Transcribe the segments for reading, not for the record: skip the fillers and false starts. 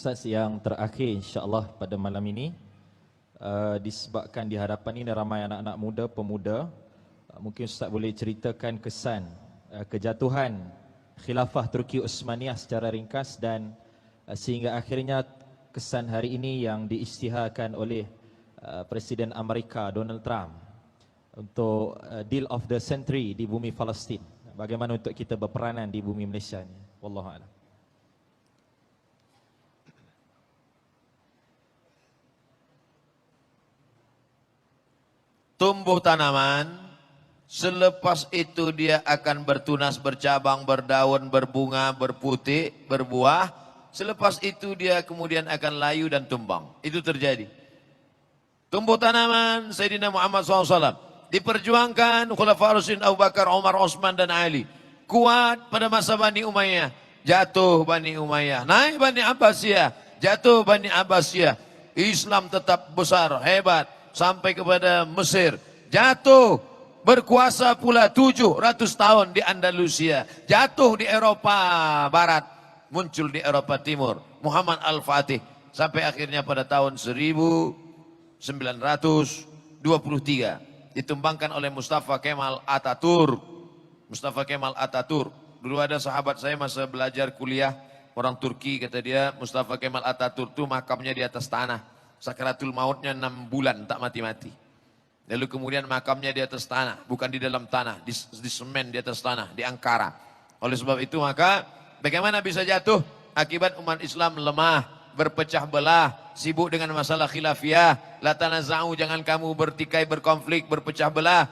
Ustaz, yang terakhir insya-Allah pada malam ini, disebabkan di hadapan ini ramai anak-anak muda, pemuda, mungkin Ustaz boleh ceritakan kesan kejatuhan khilafah Turki Osmaniyah secara ringkas dan sehingga akhirnya kesan hari ini yang diisytiharkan oleh Presiden Amerika Donald Trump untuk deal of the century di bumi Palestin. Bagaimana untuk kita berperanan di bumi Malaysia ni? Wallahu a'lam. Tumbuh tanaman, selepas itu dia akan bertunas, bercabang, berdaun, berbunga, berputih, berbuah. Selepas itu dia kemudian akan layu dan tumbang. Itu terjadi. Tumbuh tanaman Sayyidina Muhammad SAW. Diperjuangkan Khulafaur Rasyidin Abu Bakar, Umar, Utsman dan Ali. Kuat pada masa Bani Umayyah. Jatuh Bani Umayyah. Naik Bani Abbasiyah. Jatuh Bani Abbasiyah. Islam tetap besar, hebat. Sampai kepada Mesir, jatuh, berkuasa pula 700 tahun di Andalusia, jatuh di Eropa Barat, muncul di Eropa Timur, Muhammad Al-Fatih, sampai akhirnya pada tahun 1923 ditumbangkan oleh Mustafa Kemal Atatürk. Mustafa Kemal Atatürk, dulu ada sahabat saya masa belajar kuliah, orang Turki, kata dia, Mustafa Kemal Atatürk itu makamnya di atas tanah. Sakaratul mautnya 6 bulan tak mati-mati. Lalu kemudian makamnya di atas tanah, bukan di dalam tanah, di semen di atas tanah, di Ankara. Oleh sebab itu maka bagaimana bisa jatuh? Akibat umat Islam lemah, berpecah belah, sibuk dengan masalah khilafiyah. La tanaza'u, jangan kamu bertikai, berkonflik, berpecah belah.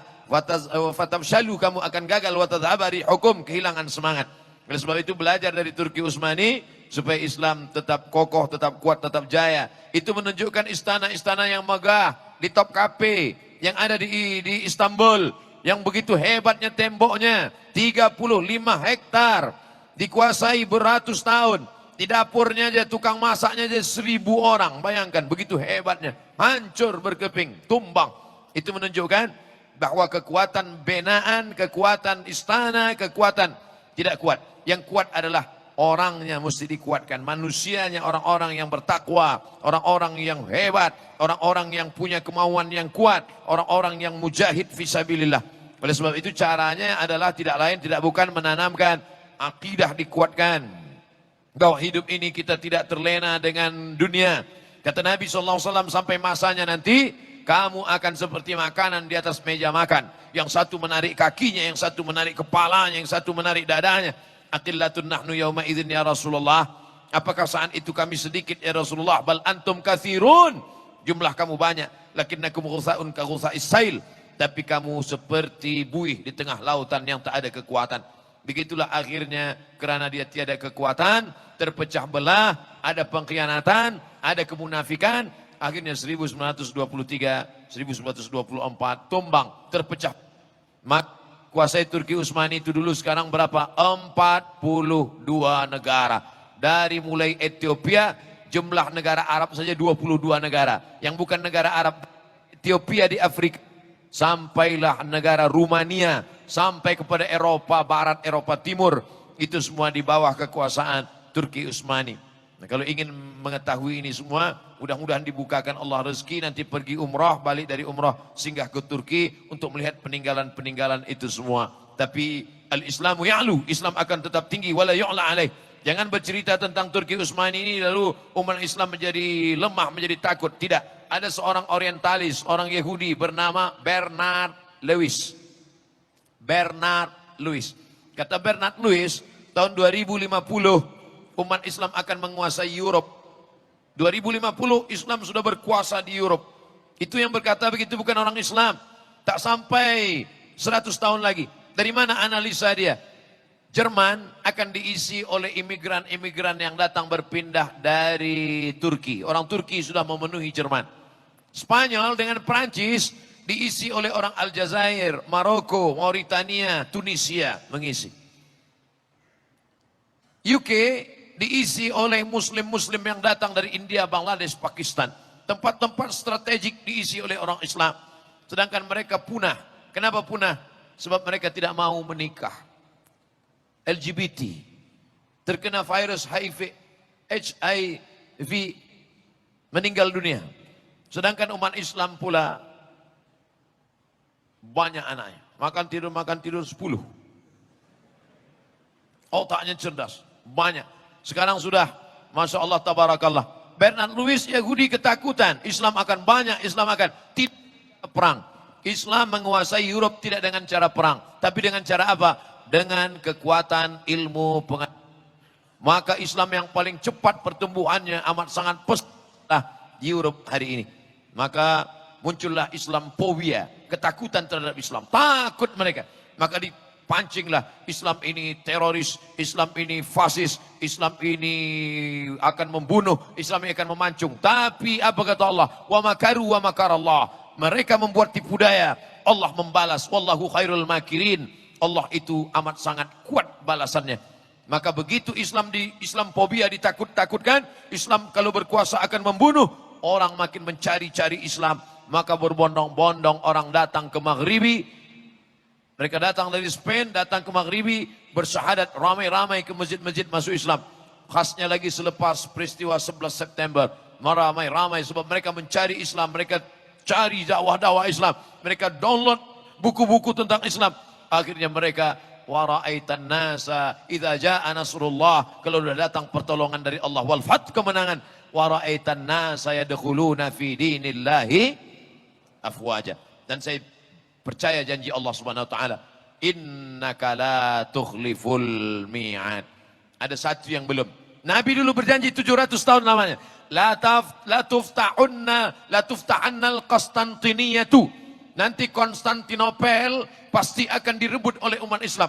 Fatabshalu, kamu akan gagal. Watadhabari hukum, kehilangan semangat. Oleh sebab itu belajar dari Turki Utsmani supaya Islam tetap kokoh, tetap kuat, tetap jaya. Itu menunjukkan istana-istana yang megah di Topkapi yang ada di Istanbul, yang begitu hebatnya temboknya, 35 hektar, dikuasai beratus tahun. Di dapurnya aja, tukang masaknya aja 1000 orang. Bayangkan begitu hebatnya, hancur berkeping, tumbang. Itu menunjukkan bahwa kekuatan binaan, kekuatan istana, kekuatan tidak kuat. Yang kuat adalah orangnya mesti dikuatkan, manusianya, orang-orang yang bertakwa, orang-orang yang hebat, orang-orang yang punya kemauan yang kuat, orang-orang yang mujahid fisabilillah. Oleh sebab itu caranya adalah tidak lain tidak bukan menanamkan akidah, dikuatkan bahwa hidup ini kita tidak terlena dengan dunia. Kata Nabi SAW, sampai masanya nanti kamu akan seperti makanan di atas meja makan. Yang satu menarik kakinya, yang satu menarik kepalanya, yang satu menarik dadanya. Aqillatun nahnu yawma idzin ya Rasulullah. Apakah saat itu kami sedikit ya Rasulullah? Bal antum katsirun. Jumlah kamu banyak. Lakinnakum ghusaun ka ghusa'is sail. Tapi kamu seperti buih di tengah lautan yang tak ada kekuatan. Begitulah akhirnya, kerana dia tiada kekuatan, terpecah belah, ada pengkhianatan, ada kemunafikan. Akhirnya 1923, 1924 tumbang, terpecah. Kuasai Turki Utsmani itu dulu, sekarang berapa? 42 negara. Dari mulai Ethiopia, jumlah negara Arab saja 22 negara. Yang bukan negara Arab, Ethiopia di Afrika, sampailah negara Rumania, sampai kepada Eropa Barat, Eropa Timur. Itu semua di bawah kekuasaan Turki Utsmani. Nah, kalau ingin mengetahui ini semua, mudah-mudahan dibukakan Allah rezeki, nanti pergi umrah, balik dari umrah, singgah ke Turki untuk melihat peninggalan-peninggalan itu semua. Tapi al-Islamu ya'lu, Islam akan tetap tinggi, wala yu'la alaih. Jangan bercerita tentang Turki Utsmani ini lalu umat Islam menjadi lemah, menjadi takut. Tidak. Ada seorang orientalis, orang Yahudi bernama Bernard Lewis. Bernard Lewis. Kata Bernard Lewis, tahun 2050 umat Islam akan menguasai Europe. 2050 Islam sudah berkuasa di Europe. Itu yang berkata begitu bukan orang Islam. Tak sampai 100 tahun lagi. Dari mana analisa dia? Jerman akan diisi oleh imigran-imigran yang datang berpindah dari Turki. Orang Turki sudah memenuhi Jerman. Spanyol dengan Perancis diisi oleh orang Aljazair, Maroko, Mauritania, Tunisia mengisi. UK diisi oleh muslim-muslim yang datang dari India, Bangladesh, Pakistan. Tempat-tempat strategik diisi oleh orang Islam. Sedangkan mereka punah. Kenapa punah? Sebab mereka tidak mau menikah. LGBT, terkena virus HIV, meninggal dunia. Sedangkan umat Islam pula banyak anaknya. Makan tidur 10. Otaknya cerdas, banyak. Sekarang sudah, Masya Allah, tabarakallah. Bernard Lewis, Yahudi ketakutan, Islam akan banyak, Islam akan tidak perang. Islam menguasai Europe tidak dengan cara perang, tapi dengan cara apa? Dengan kekuatan ilmu pengetahuan. Maka Islam yang paling cepat pertumbuhannya amat sangat pesatlah di Europe hari ini. Maka muncullah Islamophobia, ketakutan terhadap Islam, takut mereka. Maka dipancinglah Islam ini teroris, Islam ini fasis, Islam ini akan membunuh, Islam ini akan memancung. Tapi apa kata Allah? Wa makaru wa makarallah. Mereka membuat tipu daya, Allah membalas. Wallahu khairul makirin. Allah itu amat sangat kuat balasannya. Maka begitu Islamophobia ditakut-takutkan, Islam kalau berkuasa akan membunuh, orang makin mencari-cari Islam. Maka berbondong-bondong orang datang ke Maghribi. Mereka datang dari Spain, datang ke Maghribi, bersyahadat ramai-ramai ke masjid-masjid masuk Islam. Khasnya lagi selepas peristiwa 11 September. Ramai-ramai sebab mereka mencari Islam, mereka cari dakwah-dakwah Islam. Mereka download buku-buku tentang Islam. Akhirnya mereka wara'aitan nasa idza jaa nasrullah, kalau sudah datang pertolongan dari Allah wal fath, kemenangan, wara'aitan nasa yadkhuluna fi dinillahi afwaja. Dan saya percaya janji Allah Subhanahu wa taala, innaka la tukhliful mi'ad. Ada satu yang belum. Nabi dulu berjanji 700 tahun lamanya. La tuftahanna al-Qastantiniyatu. Nanti Konstantinopel pasti akan direbut oleh umat Islam.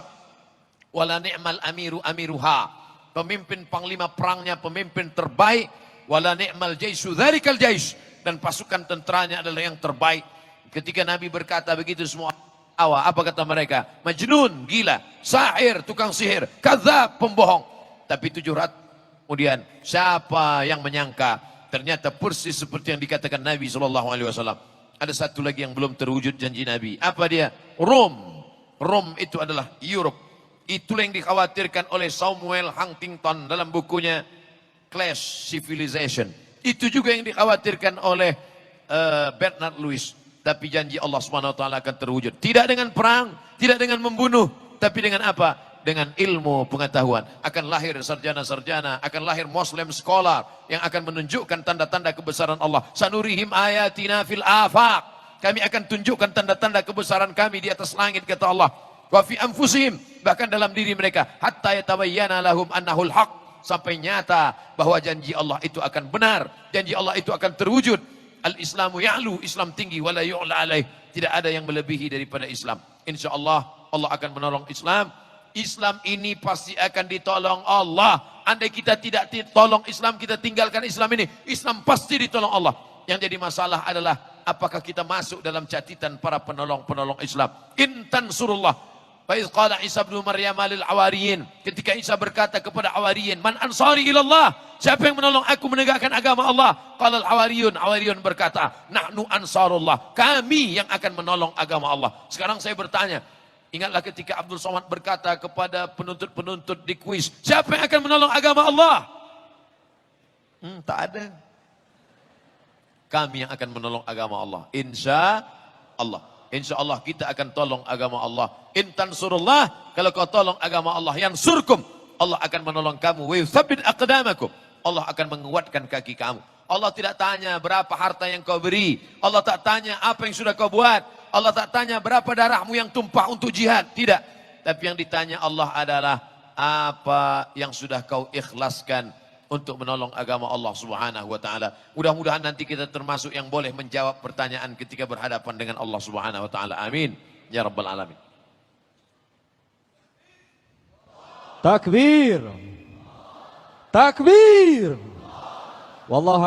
Wala ni'mal amiru amiruha. Pemimpin panglima perangnya pemimpin terbaik. Wala ni'mal jaisu dzalikal jais. Dan pasukan tenteranya adalah yang terbaik. Ketika Nabi berkata begitu, semua apa kata mereka? Majnun, gila, sahir, tukang sihir, kadzab, pembohong. Tapi 700 kemudian siapa yang menyangka ternyata persis seperti yang dikatakan Nabi SAW. Ada satu lagi yang belum terwujud janji Nabi. Apa dia? Rom. Rom itu adalah Europe. Itulah yang dikhawatirkan oleh Samuel Huntington dalam bukunya Clash Civilization. Itu juga yang dikhawatirkan oleh Bernard Lewis. Tapi janji Allah SWT akan terwujud. Tidak dengan perang, tidak dengan membunuh, tapi dengan apa? Dengan ilmu pengetahuan. Akan lahir sarjana-sarjana, akan lahir Muslim scholar yang akan menunjukkan tanda-tanda kebesaran Allah. Sanurihim ayatina fil afaq. Kami akan tunjukkan tanda-tanda kebesaran kami di atas langit, kata Allah. Wa fi anfusihim, bahkan dalam diri mereka, hatta yatabayyana lahum annahul haq, sampai nyata bahwa janji Allah itu akan benar, janji Allah itu akan terwujud. Al-Islamu ya'lu, Islam tinggi, wala yu'la alaih. Tidak ada yang melebihi daripada Islam. InsyaAllah Allah akan menolong Islam. Islam ini pasti akan ditolong Allah. Andai kita tidak ditolong Islam, kita tinggalkan Islam ini, Islam pasti ditolong Allah. Yang jadi masalah adalah apakah kita masuk dalam catatan para penolong-penolong Islam. In tansurullah. Fa iz qala Isa bin Maryam lil Hawariyin, ketika Isa berkata kepada Hawariyin, man ansari ilallah, siapa yang menolong aku menegakkan agama Allah? Qala al Hawariyun, Hawariyun berkata, nahnu ansarullah, kami yang akan menolong agama Allah. Sekarang saya bertanya, ingatlah ketika Abdul Somad berkata kepada penuntut-penuntut di kuis, siapa yang akan menolong agama Allah? Tak ada. Kami yang akan menolong agama Allah. Insya Allah. Insya Allah kita akan tolong agama Allah. In tansurullah, kalau kau tolong agama Allah, yang surkum, Allah akan menolong kamu. Wa yuthabbit aqdamakum, Allah akan menguatkan kaki kamu. Allah tidak tanya berapa harta yang kau beri. Allah tak tanya apa yang sudah kau buat. Allah tak tanya berapa darahmu yang tumpah untuk jihad. Tidak. Tapi yang ditanya Allah adalah apa yang sudah kau ikhlaskan untuk menolong agama Allah Subhanahu wa taala. Mudah-mudahan nanti kita termasuk yang boleh menjawab pertanyaan ketika berhadapan dengan Allah Subhanahu wa taala. Amin ya rabbal alamin. Takbir. Takbir. Wallahu